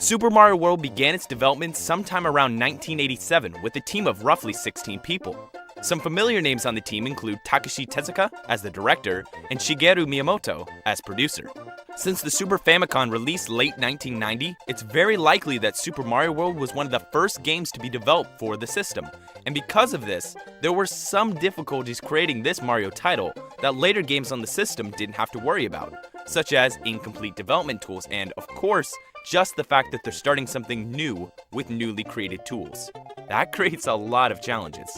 Super Mario World began its development sometime around 1987 with a team of roughly 16 people. Some familiar names on the team include Takeshi Tezuka as the director and Shigeru Miyamoto as producer. Since the Super Famicom released late 1990, it's very likely that Super Mario World was one of the first games to be developed for the system. And because of this, there were some difficulties creating this Mario title that later games on the system didn't have to worry about, such as incomplete development tools and, of course, just the fact that they're starting something new with newly created tools. That creates a lot of challenges.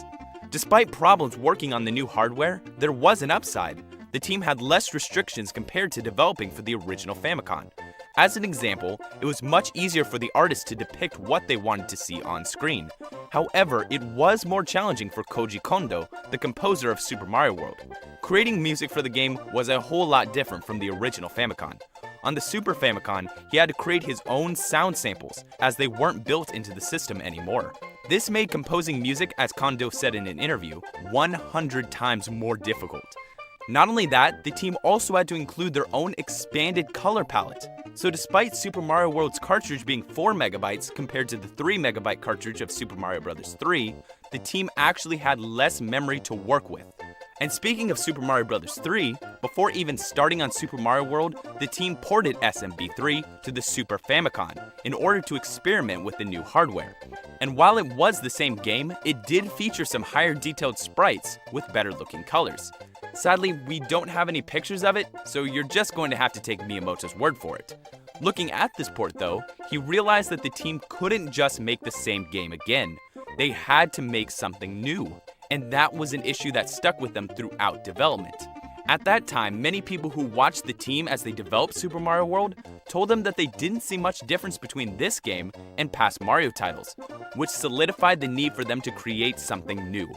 Despite problems working on the new hardware, there was an upside. The team had less restrictions compared to developing for the original Famicom. As an example, it was much easier for the artists to depict what they wanted to see on screen. However, it was more challenging for Koji Kondo, the composer of Super Mario World. Creating music for the game was a whole lot different from the original Famicom. On the Super Famicom, he had to create his own sound samples, as they weren't built into the system anymore. This made composing music, as Kondo said in an interview, 100 times more difficult. Not only that, the team also had to include their own expanded color palette. So despite Super Mario World's cartridge being 4 megabytes compared to the 3 megabyte cartridge of Super Mario Bros. 3, the team actually had less memory to work with. And speaking of Super Mario Bros. 3, before even starting on Super Mario World, the team ported SMB3 to the Super Famicom in order to experiment with the new hardware. And while it was the same game, it did feature some higher detailed sprites with better looking colors. Sadly, we don't have any pictures of it, so you're just going to have to take Miyamoto's word for it. Looking at this port though, he realized that the team couldn't just make the same game again. They had to make something new. And that was an issue that stuck with them throughout development. At that time, many people who watched the team as they developed Super Mario World told them that they didn't see much difference between this game and past Mario titles, which solidified the need for them to create something new.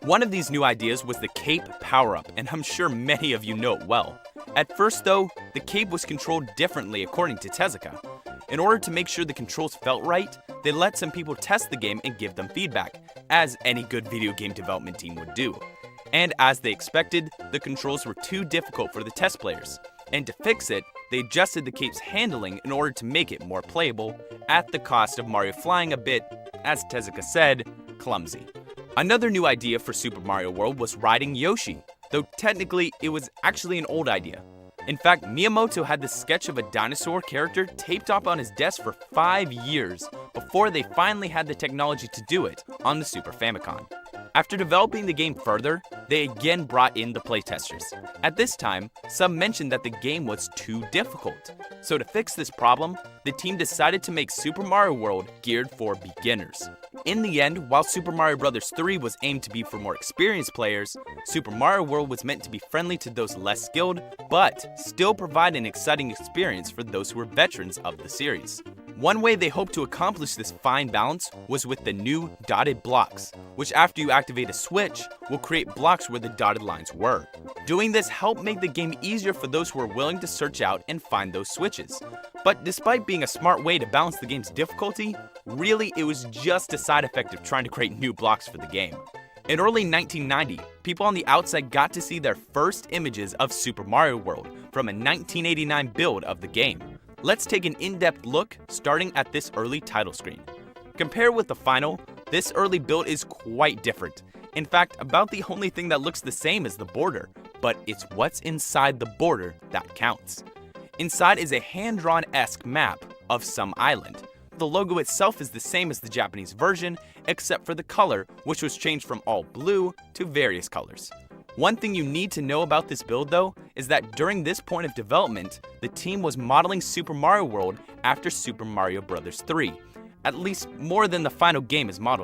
One of these new ideas was the cape power-up, and I'm sure many of you know it well. At first though, the cape was controlled differently according to Tezuka. In order to make sure the controls felt right, they let some people test the game and give them feedback, as any good video game development team would do. And as they expected, the controls were too difficult for the test players. And to fix it, they adjusted the cape's handling in order to make it more playable, at the cost of Mario flying a bit, as Tezuka said, clumsy. Another new idea for Super Mario World was riding Yoshi, though technically it was actually an old idea. In fact, Miyamoto had the sketch of a dinosaur character taped up on his desk for 5 years before they finally had the technology to do it on the Super Famicom. After developing the game further, they again brought in the playtesters. At this time, some mentioned that the game was too difficult. So to fix this problem, the team decided to make Super Mario World geared for beginners. In the end, while Super Mario Bros. 3 was aimed to be for more experienced players, Super Mario World was meant to be friendly to those less skilled, but still provide an exciting experience for those who were veterans of the series. One way they hoped to accomplish this fine balance was with the new dotted blocks, which after you activate a switch, will create blocks where the dotted lines were. Doing this helped make the game easier for those who were willing to search out and find those switches. But despite being a smart way to balance the game's difficulty, really it was just a side effect of trying to create new blocks for the game. In early 1990, people on the outside got to see their first images of Super Mario World from a 1989 build of the game. Let's take an in-depth look starting at this early title screen. Compared with the final, this early build is quite different. In fact, about the only thing that looks the same is the border, but it's what's inside the border that counts. Inside is a hand-drawn-esque map of some island. The logo itself is the same as the Japanese version, except for the color, which was changed from all blue to various colors. One thing you need to know about this build though, is that during this point of development, the team was modeling Super Mario World after Super Mario Bros. 3. At least more than the final game is modeled.